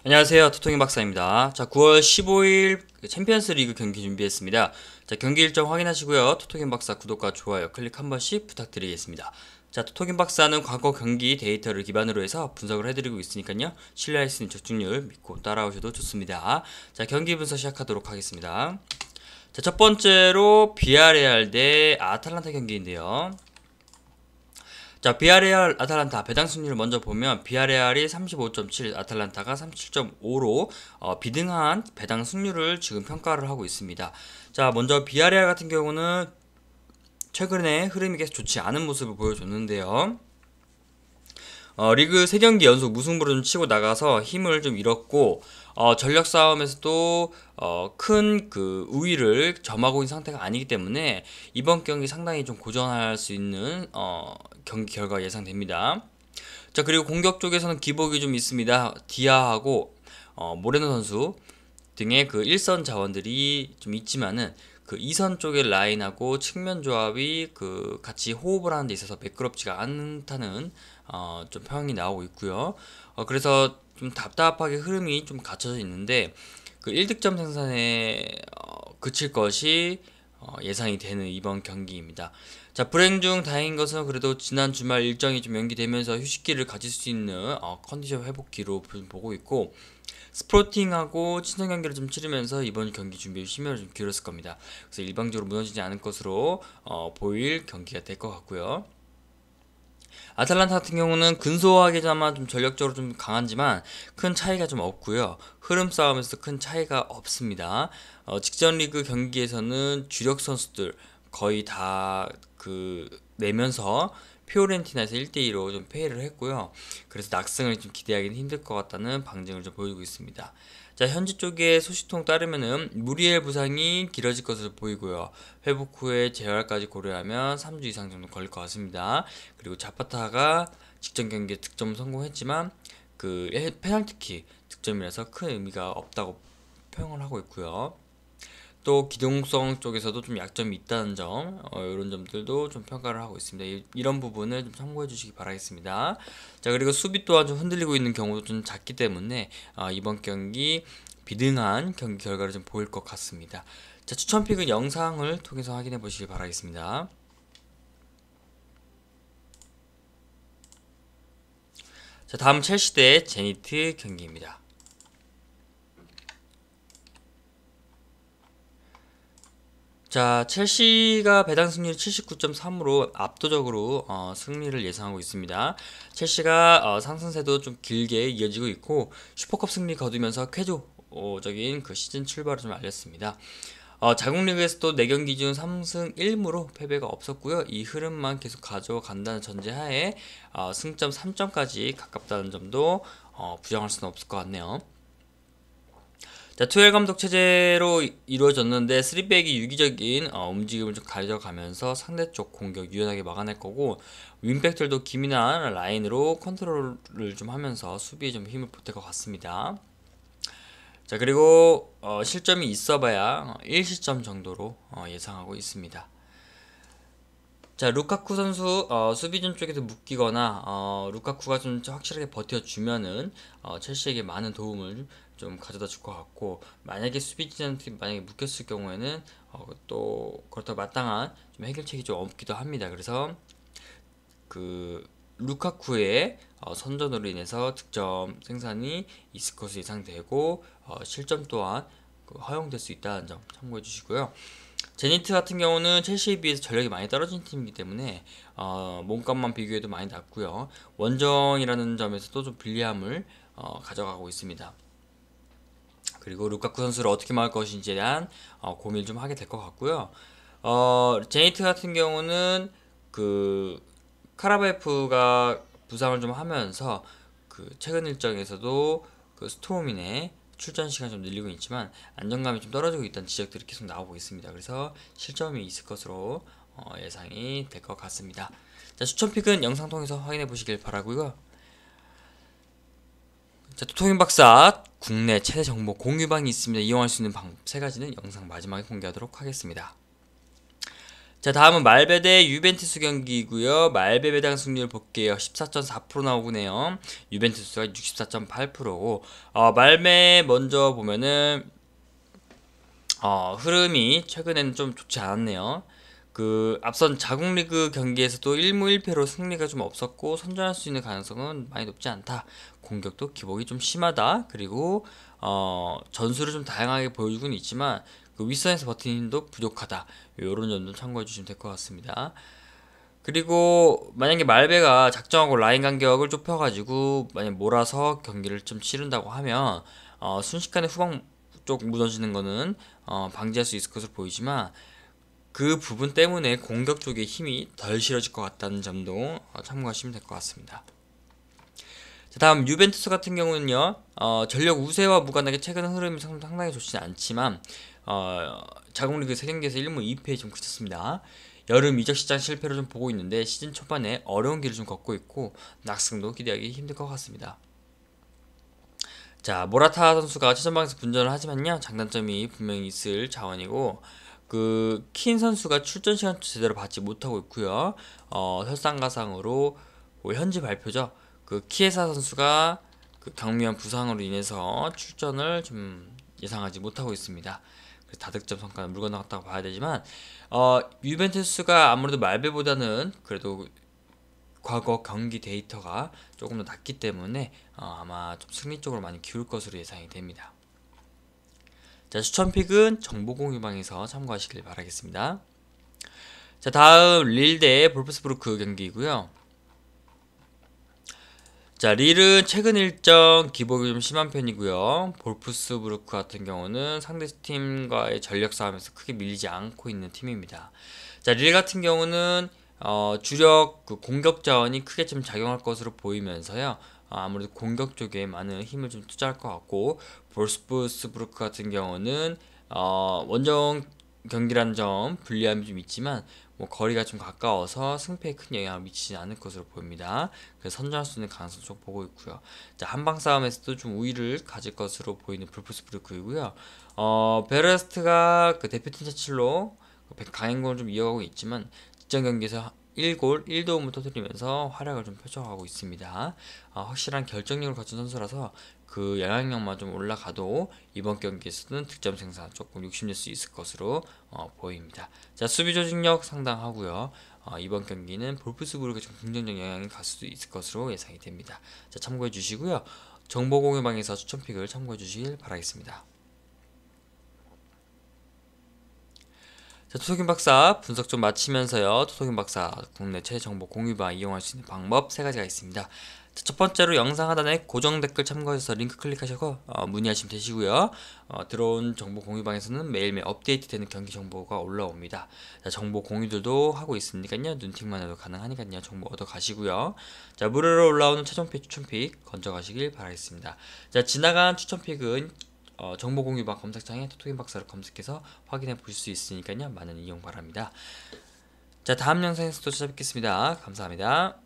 안녕하세요. 토통이 박사입니다. 자, 9월 15일 챔피언스 리그 경기 준비했습니다. 자, 경기 일정 확인하시고요. 토통이 박사 구독과 좋아요 클릭 한 번씩 부탁드리겠습니다. 자, 토통이 박사는 과거 경기 데이터를 기반으로 해서 분석을 해드리고 있으니까요. 신뢰할 수 있는 적중률 믿고 따라오셔도 좋습니다. 자, 경기 분석 시작하도록 하겠습니다. 자, 첫 번째로 비아레알 대 아탈란타 경기인데요. 자, 비아레알 아탈란타 배당 승률을 먼저 보면 비아레알이 35.7, 아탈란타가 37.5로 비등한 배당 승률을 지금 평가를 하고 있습니다. 자, 먼저 비아레알 같은 경우는 최근에 흐름이 계속 좋지 않은 모습을 보여줬는데요. 리그 3경기 연속 무승부로 좀 치고 나가서 힘을 좀 잃었고, 전력 싸움에서도 큰 그 우위를 점하고 있는 상태가 아니기 때문에 이번 경기 상당히 좀 고전할 수 있는 경기 결과 예상됩니다. 자, 그리고 공격 쪽에서는 기복이 좀 있습니다. 디아하고 모레노 선수 등의 그 1선 자원들이 좀 있지만은 그 2선 쪽의 라인하고 측면 조합이 그 같이 호흡을 하는 데 있어서 매끄럽지가 않다는 좀 평이 나오고 있고요. 그래서 좀 답답하게 흐름이 좀 갖춰져 있는데 그 1득점 생산에 그칠 것이 예상이 되는 이번 경기입니다. 자, 불행 중 다행인 것은 그래도 지난 주말 일정이 좀 연기되면서 휴식기를 가질 수 있는 컨디션 회복기로 보고 있고, 스포팅하고 친선 경기를 좀 치르면서 이번 경기 준비에 심혈을 좀 기울였을 겁니다. 그래서 일방적으로 무너지지 않을 것으로 보일 경기가 될 것 같고요. 아탈란타 같은 경우는 근소하게나마 좀 전력적으로 좀 강하지만 큰 차이가 좀 없고요. 흐름 싸움에서 큰 차이가 없습니다. 직전 리그 경기에서는 주력 선수들 거의 다 그 내면서 피오렌티나에서 1대2로 좀 패배를 했고요. 그래서 낙승을 좀 기대하기는 힘들 것 같다는 방증을 좀 보이고 있습니다. 자, 현지 쪽의 소식통 따르면은 무리엘 부상이 길어질 것으로 보이고요. 회복 후에 재활까지 고려하면 3주 이상 정도 걸릴 것 같습니다. 그리고 자파타가 직전 경기에 득점 성공했지만 그 페널티킥 득점이라서 큰 의미가 없다고 평을 하고 있고요. 또 기동성 쪽에서도 좀 약점이 있다는 점, 이런 점들도 좀 평가를 하고 있습니다. 이런 부분을 좀 참고해 주시기 바라겠습니다. 자, 그리고 수비 또한 좀 흔들리고 있는 경우도 좀 작기 때문에 이번 경기 비등한 경기 결과를 좀 보일 것 같습니다. 자, 추천픽은 영상을 통해서 확인해 보시기 바라겠습니다. 자, 다음 첼시 대 제니트 경기입니다. 자, 첼시가 배당 승률 79.3으로 압도적으로 승리를 예상하고 있습니다. 첼시가 상승세도 좀 길게 이어지고 있고 슈퍼컵 승리 거두면서 쾌조적인 그 시즌 출발을 좀 알렸습니다. 자국 리그에서도 4경기 중 3승 1무로 패배가 없었고요. 이 흐름만 계속 가져간다는 전제하에 승점 3점까지 가깝다는 점도 부정할 수는 없을 것 같네요. 자, 투엘 감독 체제로 이루어졌는데 3백이 유기적인 움직임을 좀 가져가면서 상대 쪽 공격 유연하게 막아낼 거고, 윙백들도 기민한 라인으로 컨트롤을 좀 하면서 수비에 좀 힘을 보탤 것 같습니다. 자, 그리고 실점이 있어봐야 1실점 정도로 예상하고 있습니다. 자, 루카쿠 선수 수비진 쪽에서 묶이거나 루카쿠가 좀 확실하게 버텨주면은 첼시에게 많은 도움을 좀 가져다 줄 것 같고, 만약에 수비진한테 만약에 묶였을 경우에는 또 그렇다고 마땅한 좀 해결책이 좀 없기도 합니다. 그래서 그 루카쿠의 선전으로 인해서 득점 생산이 있을 것으로 예상되고, 실점 또한 허용될 수 있다는 점 참고해 주시고요. 제니트 같은 경우는 첼시에 비해서 전력이 많이 떨어진 팀이기 때문에 몸값만 비교해도 많이 낮고요. 원정이라는 점에서도 좀 불리함을 가져가고 있습니다. 그리고 루카쿠 선수를 어떻게 막을 것인지에 대한 고민을 좀 하게 될 것 같고요. 제니트 같은 경우는 그 카라바에프가 부상을 좀 하면서 그 최근 일정에서도 그 스토밍의 출전 시간이 좀 늘리고 있지만 안정감이 좀 떨어지고 있다는 지적들이 계속 나오고 있습니다. 그래서 실점이 있을 것으로 예상이 될 것 같습니다. 자, 추천픽은 영상 통해서 확인해 보시길 바라고요. 자, 토토인 박사 국내 최대 정보 공유방이 있습니다. 이용할 수 있는 방법 3가지는 영상 마지막에 공개하도록 하겠습니다. 자, 다음은 말베 대 유벤투스 경기이고요. 말베 배당 승률 볼게요. 14.4% 나오네요. 유벤투스가 64.8%고 말베 먼저 보면은 흐름이 최근에는 좀 좋지 않았네요. 그 앞선 자국 리그 경기에서도 1무 1패로 승리가 좀 없었고 선전할 수 있는 가능성은 많이 높지 않다. 공격도 기복이 좀 심하다. 그리고 전술을 좀 다양하게 보여주고는 있지만 그 윗선에서 버티는 힘도 부족하다. 이런 점도 참고해 주시면 될 것 같습니다. 그리고 만약에 말베가 작정하고 라인 간격을 좁혀가지고 만약 몰아서 경기를 좀 치른다고 하면 순식간에 후방 쪽 무너지는 거는 방지할 수 있을 것으로 보이지만 그 부분 때문에 공격 쪽에 힘이 덜 실어질 것 같다는 점도 참고하시면 될 것 같습니다. 자, 다음 유벤투스 같은 경우는요, 전력 우세와 무관하게 최근 흐름이 상당히 좋지는 않지만 자국리그 3경기에서 1무 2패에 좀 그쳤습니다. 여름 이적 시장 실패를 좀 보고 있는데 시즌 초반에 어려운 길을 좀 걷고 있고 낙승도 기대하기 힘들 것 같습니다. 자, 모라타 선수가 최전방에서 분전을 하지만요, 장단점이 분명히 있을 자원이고 그 킨 선수가 출전 시간 제대로 받지 못하고 있고요. 설상가상으로 현지 발표죠. 그 키에사 선수가 그 경미한 부상으로 인해서 출전을 좀 예상하지 못하고 있습니다. 그래서 다득점 성과는 물 건너갔다고 봐야 되지만 유벤투스가 아무래도 말베보다는 그래도 과거 경기 데이터가 조금 더 낫기 때문에 아마 좀 승리 쪽으로 많이 기울 것으로 예상이 됩니다. 자, 추천픽은 정보공유방에서 참고하시길 바라겠습니다. 자, 다음 릴 대 볼프스부르크 경기이고요. 자, 릴은 최근 일정 기복이 좀 심한 편이고요. 볼프스부르크 같은 경우는 상대 팀과의 전력 싸움에서 크게 밀리지 않고 있는 팀입니다. 자, 릴 같은 경우는 주력 그 공격 자원이 크게 좀 작용할 것으로 보이면서요. 아무래도 공격 쪽에 많은 힘을 좀 투자할 것 같고 볼프스부르크 같은 경우는 원정 경기라는 점 불리함이 좀 있지만 뭐 거리가 좀 가까워서 승패에 큰 영향을 미치지 않을 것으로 보입니다. 그래서 선전할 수 있는 가능성 좀 보고 있고요. 자, 한방 싸움에서도 좀 우위를 가질 것으로 보이는 볼프스부르크이고요. 베레스트가 그 대표팀 차출로 강행군을 좀 이어가고 있지만 직전 경기에서 1골 1도움을 터뜨리면서 활약을 좀 펼쳐가고 있습니다. 확실한 결정력을 갖춘 선수라서 그 영향력만 좀 올라가도 이번 경기에서는 득점 생산 조금 욕심낼 수 있을 것으로 보입니다. 자, 수비 조직력 상당하고요. 이번 경기는 볼프스부르크가 좀 긍정적 영향이 갈 수도 있을 것으로 예상이 됩니다. 자, 참고해 주시고요. 정보 공유방에서 추천픽을 참고해 주시길 바라겠습니다. 자, 토토김 박사 분석 좀 마치면서요. 토토김 박사 국내 최대 정보 공유방 이용할 수 있는 방법 3가지가 있습니다. 자, 첫 번째로 영상 하단에 고정 댓글 참고해서 링크 클릭하셔서 문의하시면 되시고요. 들어온 정보 공유방에서는 매일매일 업데이트되는 경기 정보가 올라옵니다. 자, 정보 공유들도 하고 있으니까요. 눈팅만 해도 가능하니까요. 정보 얻어 가시고요. 자, 무료로 올라오는 최종픽 추천픽 건져 가시길 바라겠습니다. 자, 지나간 추천픽은 정보 공유방 검색창에 토토김 박사를 검색해서 확인해 보실 수 있으니까요. 많은 이용 바랍니다. 자, 다음 영상에서 또 찾아뵙겠습니다. 감사합니다.